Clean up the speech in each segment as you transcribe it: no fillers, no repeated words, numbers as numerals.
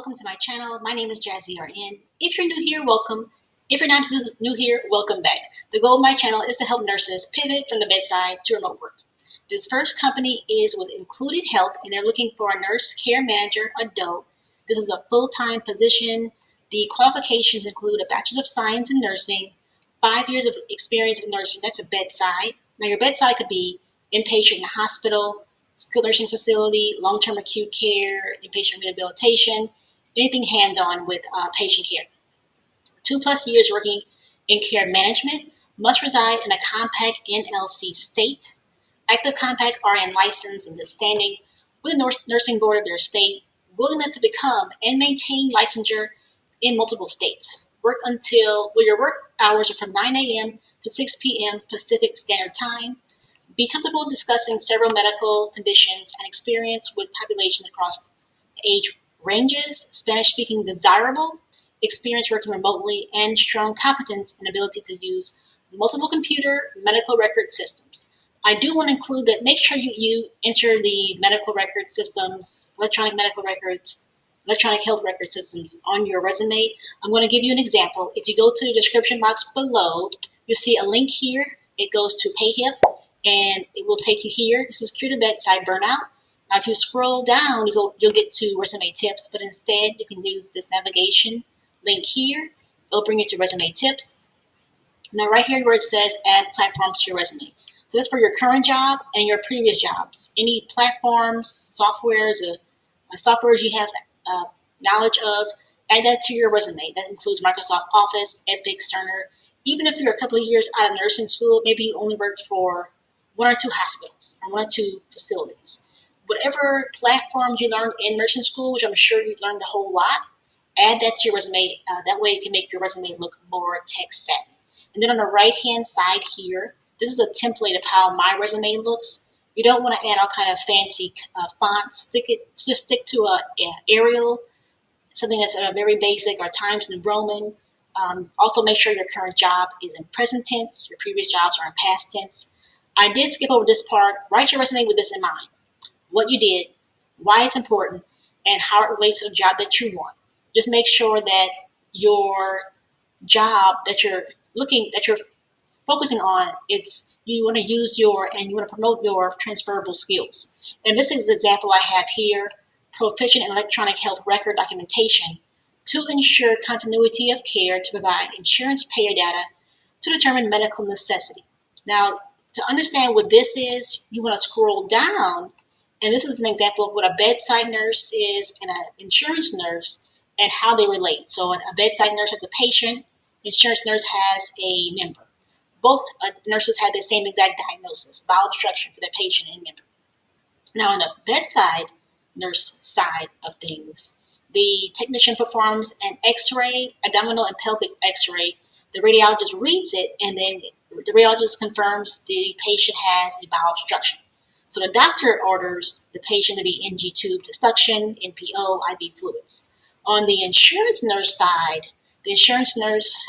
welcome to my channel. My name is Jazzy RN. If you're new here, welcome. If you're not new here, welcome back. The goal of my channel is to help nurses pivot from the bedside to remote work. This first company is with Included Health, and they're looking for a nurse care manager adult. This is a full-time position. The qualifications include a bachelor's of science in nursing, 5 years of experience in nursing. That's a bedside. Now, your bedside could be inpatient in a hospital, skilled nursing facility, long-term acute care, inpatient rehabilitation, anything hands-on with patient care. 2+ years working in care management, must reside in a compact NLC state. Active compact RN license and good standing with the nursing board of their state. Willingness to become and maintain licensure in multiple states. Your work hours are from 9 a.m. to 6 p.m. Pacific Standard Time. Be comfortable discussing several medical conditions and experience with populations across age ranges. Spanish speaking desirable. Experience working remotely and strong competence and ability to use multiple computer medical record systems. I do want to include that make sure you enter the medical record systems, electronic health record systems on your resume. I'm going to give you an example. If you go to the description box below, you'll see a link here. It goes to PayHIF, and it will take you here. This is Cure to Bedside Burnout. Now, if you scroll down, you'll get to resume tips, but instead you can use this navigation link here. It'll bring you to resume tips. Now, right here where it says add platforms to your resume. So that's for your current job and your previous jobs. Any platforms, softwares you have knowledge of, add that to your resume. That includes Microsoft Office, Epic, Cerner. Even if you're a couple of years out of nursing school, maybe you only worked for 1 or 2 hospitals or 1 or 2 facilities. Whatever platforms you learned in nursing school, which I'm sure you've learned a whole lot, add that to your resume. That way it can make your resume look more tech savvy. And then on the right-hand side here, this is a template of how my resume looks. You don't want to add all kind of fancy fonts. Just stick to a Arial, something that's very basic, or Times New Roman. Also, make sure your current job is in present tense. Your previous jobs are in past tense. I did skip over this part. Write your resume with this in mind. What you did, why it's important, and how it relates to the job that you want. Just make sure that your job that you're focusing on, you want to use you want to promote your transferable skills. And this is the example I have here: Proficient in electronic health record documentation to ensure continuity of care, to provide insurance payer data to determine medical necessity. Now, to understand what this is, you want to scroll down, and this is an example of what a bedside nurse is and an insurance nurse and how they relate. So a bedside nurse has a patient, insurance nurse has a member. Both nurses have the same exact diagnosis, bowel obstruction for their patient and member. Now, on the bedside nurse side of things, the technician performs an x-ray, abdominal and pelvic x-ray. The radiologist reads it, and then the radiologist confirms the patient has a bowel obstruction. So the doctor orders the patient to be NG tube to suction, NPO, IV fluids. On the insurance nurse side, the insurance nurse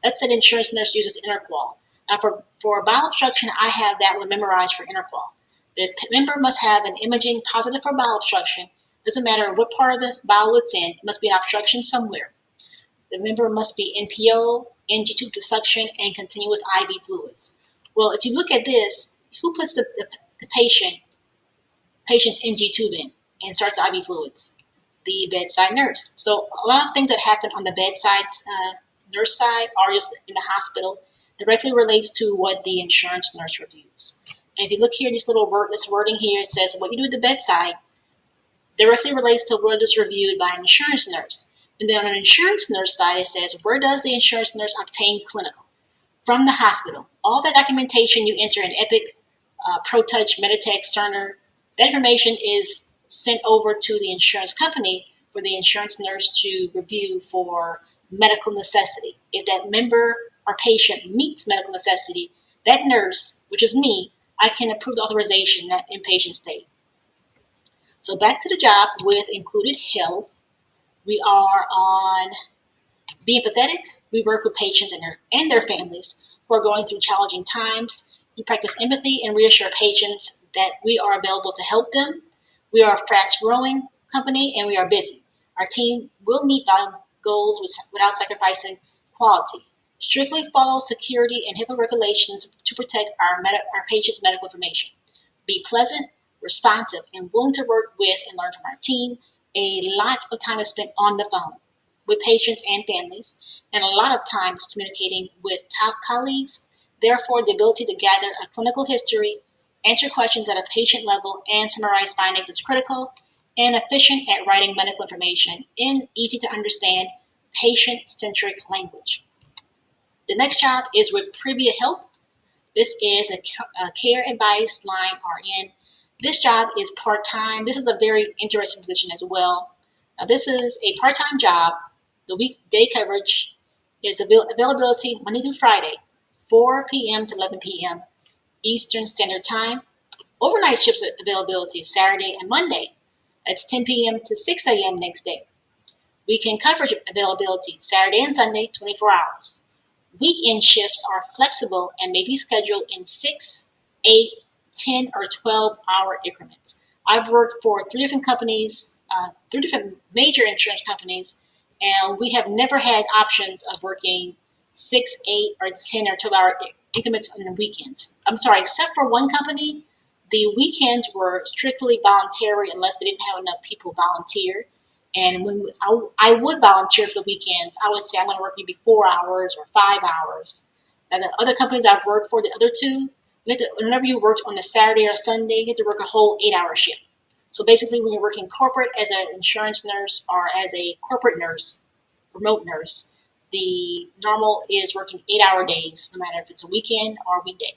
let's say the insurance nurse uses interqual. Now, for bowel obstruction, I have that one memorized for interqual. The member must have an imaging positive for bowel obstruction. Doesn't matter what part of the bowel it's in, it must be an obstruction somewhere. The member must be NPO, NG tube to suction, and continuous IV fluids. Well, if you look at this, who puts the patient's NG tube in and starts IV fluids? The bedside nurse. So a lot of things that happen on the bedside nurse side or just in the hospital directly relates to what the insurance nurse reviews. And if you look here, this wording here, it says what you do at the bedside directly relates to what is reviewed by an insurance nurse. And then on an insurance nurse side, it says where does the insurance nurse obtain clinical? From the hospital. All that documentation you enter in Epic, Protouch, Meditech, Cerner, that information is sent over to the insurance company for the insurance nurse to review for medical necessity. If that member or patient meets medical necessity, that nurse, which is me, I can approve the authorization in that inpatient state. So back to the job with Included Health. We are on Be Empathetic. We work with patients and their families who are going through challenging times. We practice empathy and reassure patients that we are available to help them. We are a fast-growing company, and we are busy. Our team will meet volume goals without sacrificing quality. Strictly follow security and HIPAA regulations to protect our patients' medical information. Be pleasant, responsive, and willing to work with and learn from our team. A lot of time is spent on the phone with patients and families, and a lot of time is communicating with top colleagues. Therefore, the ability to gather a clinical history, answer questions at a patient level, and summarize findings is critical, and efficient at writing medical information in easy to understand, patient-centric language. The next job is with Privia Help. This is a care advice line RN. This job is part-time. This is a very interesting position as well. Now, this is a part-time job. The weekday coverage is availability Monday through Friday, 4 p.m. to 11 p.m. Eastern Standard Time. Overnight shifts availability Saturday and Monday. That's 10 p.m. to 6 a.m. next day. Weekend coverage availability Saturday and Sunday, 24 hours. Weekend shifts are flexible and may be scheduled in 6, 8, 10, or 12-hour increments. I've worked for three different companies, three different major insurance companies, and we have never had options of working 6, 8, or 10, or 12-hour increments on the weekends. I'm sorry, except for one company, the weekends were strictly voluntary unless they didn't have enough people volunteer. And when I would volunteer for the weekends, I would say I'm going to work maybe 4 hours or 5 hours. Now, the other companies I've worked for, the other two, whenever you worked on a Saturday or Sunday, you get to work a whole 8-hour shift. So basically, when you're working corporate as an insurance nurse or as a corporate nurse, remote nurse, the normal is working 8-hour days, no matter if it's a weekend or a weekday.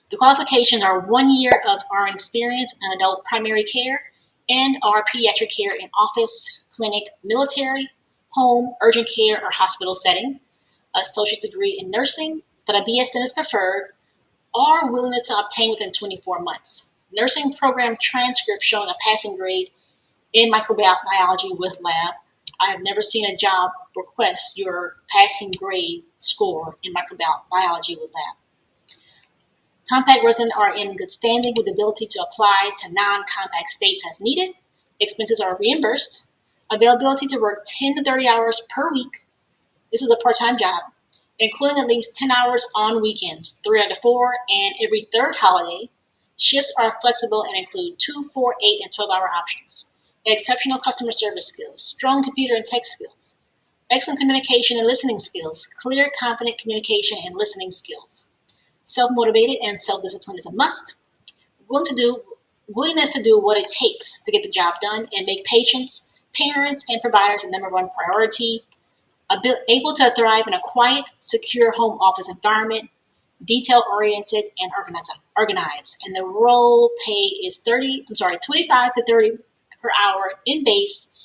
The qualifications are 1 year of RN experience in adult primary care and or pediatric care in office, clinic, military, home, urgent care, or hospital setting, a associate's degree in nursing, but a BSN is preferred, or willingness to obtain within 24 months. Nursing program transcript showing a passing grade in microbiology with lab. I have never seen a job request your passing grade score in microbiology with lab. Compact residents are in good standing with the ability to apply to non-compact states as needed. Expenses are reimbursed. Availability to work 10 to 30 hours per week. This is a part-time job, including at least 10 hours on weekends, 3 out of 4, and every third holiday. Shifts are flexible and include 2, 4, 8, and 12-hour options. Exceptional customer service skills, strong computer and tech skills, excellent communication and listening skills, clear, confident communication and listening skills. Self-motivated and self-discipline is a must. Willingness to do what it takes to get the job done and make patients, parents, and providers a number one priority. Able to thrive in a quiet, secure home office environment, detail-oriented and organized. And the role pay is 25 to 30 per hour in base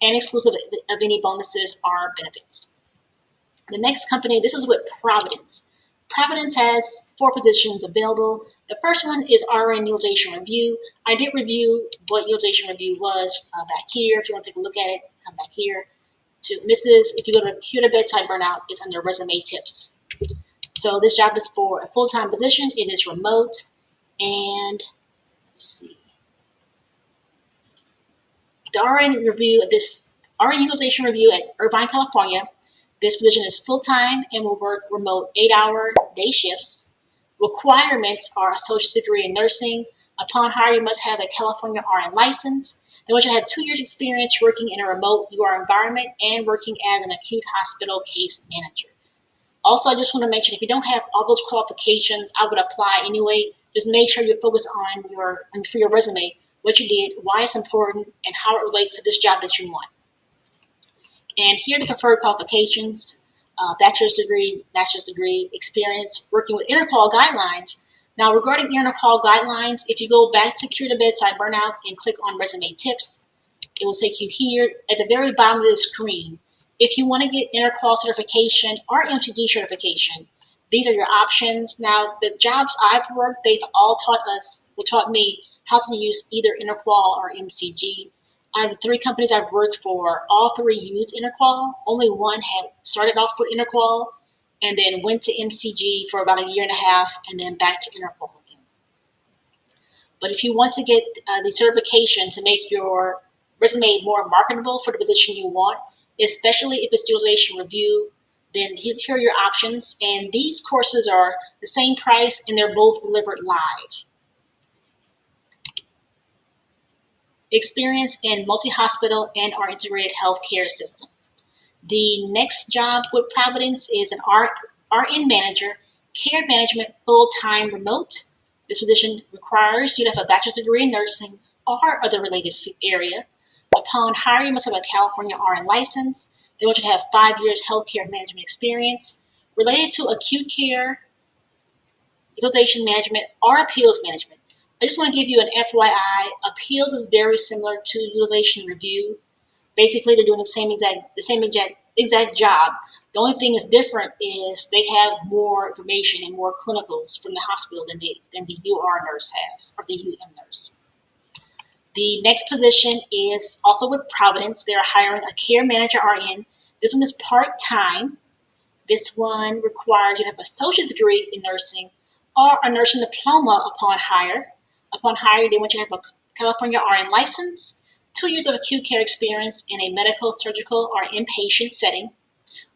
and exclusive of any bonuses or benefits. The next company, this is with Providence. Providence has 4 positions available. The first one is RN utilization review. I did review what utilization review was back here. If you want to take a look at it, come back here. This is, if you go to Computer Bedside Burnout, it's under resume tips. So this job is for a full-time position. It is remote. And let's see. The RN utilization review at Irvine, California. This position is full-time and will work remote 8-hour day shifts. Requirements are associate's degree in nursing. Upon hire, you must have a California RN license. They want you to have 2 years experience working in a remote UR environment and working as an acute hospital case manager. Also, I just want to mention, if you don't have all those qualifications, I would apply anyway. Just make sure you focus on for your resume, what you did, why it's important, and how it relates to this job that you want. And here are the preferred qualifications: bachelor's degree, experience working with interqual guidelines. Now, regarding interqual guidelines, if you go back to Cure to Bedside Burnout and click on resume tips, it will take you here at the very bottom of the screen. If you want to get interqual certification or MCG certification, these are your options. Now, the jobs I've worked, they've all taught me how to use either interqual or MCG. Out of the 3 companies I've worked for, all 3 used interqual. Only one had started off with interqual and then went to MCG for about 1.5 years and then back to interqual again. But if you want to get the certification to make your resume more marketable for the position you want, especially if it's utilization review. Then here are your options. And these courses are the same price and they're both delivered live. Experience in multi-hospital and our integrated healthcare system. The next job with Providence is an RN manager, care management, full-time remote. This position requires you to have a bachelor's degree in nursing or other related area. Upon hire, you must have a California RN license. They want you to have 5 years healthcare management experience related to acute care, utilization management, or appeals management. I just want to give you an FYI. Appeals is very similar to utilization review. Basically, they're doing the same exact job. The only thing that's different is they have more information and more clinicals from the hospital than the UR nurse has, or the UM nurse. The next position is also with Providence. They're hiring a care manager RN. This one is part-time. This one requires you to have an associate's degree in nursing or a nursing diploma upon hire. Upon hire, they want you to have a California RN license, 2 years of acute care experience in a medical, surgical, or inpatient setting,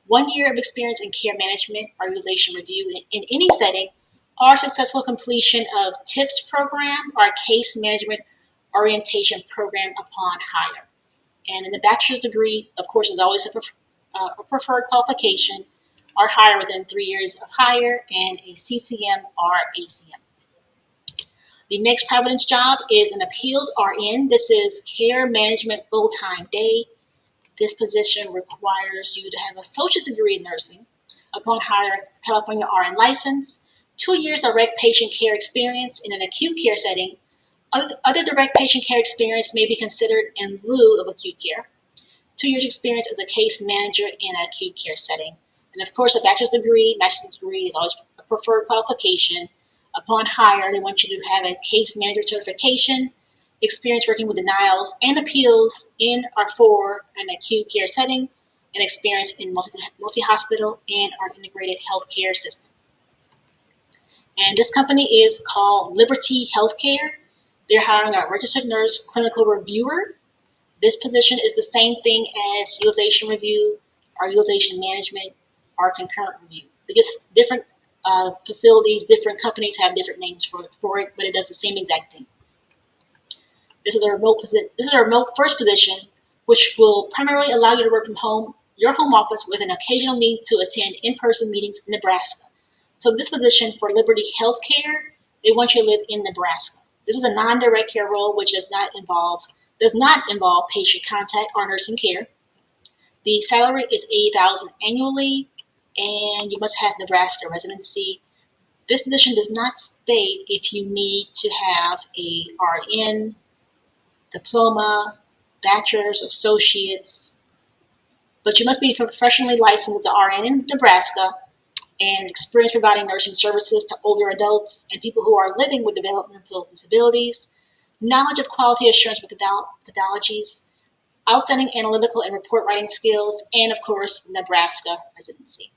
1 year of experience in care management or utilization review in any setting, or successful completion of TIPS program or case management orientation program upon hire. And in the bachelor's degree, of course, is always a preferred qualification or higher within 3 years of hire and a CCM or ACM. The next Providence job is an appeals RN. This is care management full-time day. This position requires you to have an associate's degree in nursing. Upon hire, California RN license, 2 years direct patient care experience in an acute care setting. Other direct patient care experience may be considered in lieu of acute care. 2 years experience as a case manager in an acute care setting. And of course, a bachelor's degree, master's degree is always a preferred qualification. Upon hire, they want you to have a case manager certification, experience working with denials and appeals in or for an acute care setting, and experience in multi-hospital and our integrated healthcare system. And this company is called Liberty Healthcare. They're hiring a registered nurse clinical reviewer. This position is the same thing as utilization review or utilization management or concurrent review. Because different facilities, different companies have different names for it, but it does the same exact thing. This is a remote first position, which will primarily allow you to work from home, your home office, with an occasional need to attend in-person meetings in Nebraska. So this position for Liberty Healthcare, they want you to live in Nebraska. This is a non-direct care role, which does not involve patient contact or nursing care. The salary is $80,000 annually, and you must have Nebraska residency. This position does not state if you need to have a RN, diploma, bachelor's, associates, but you must be professionally licensed as an RN in Nebraska and experience providing nursing services to older adults and people who are living with developmental disabilities, knowledge of quality assurance methodologies, outstanding analytical and report writing skills, and of course, Nebraska residency.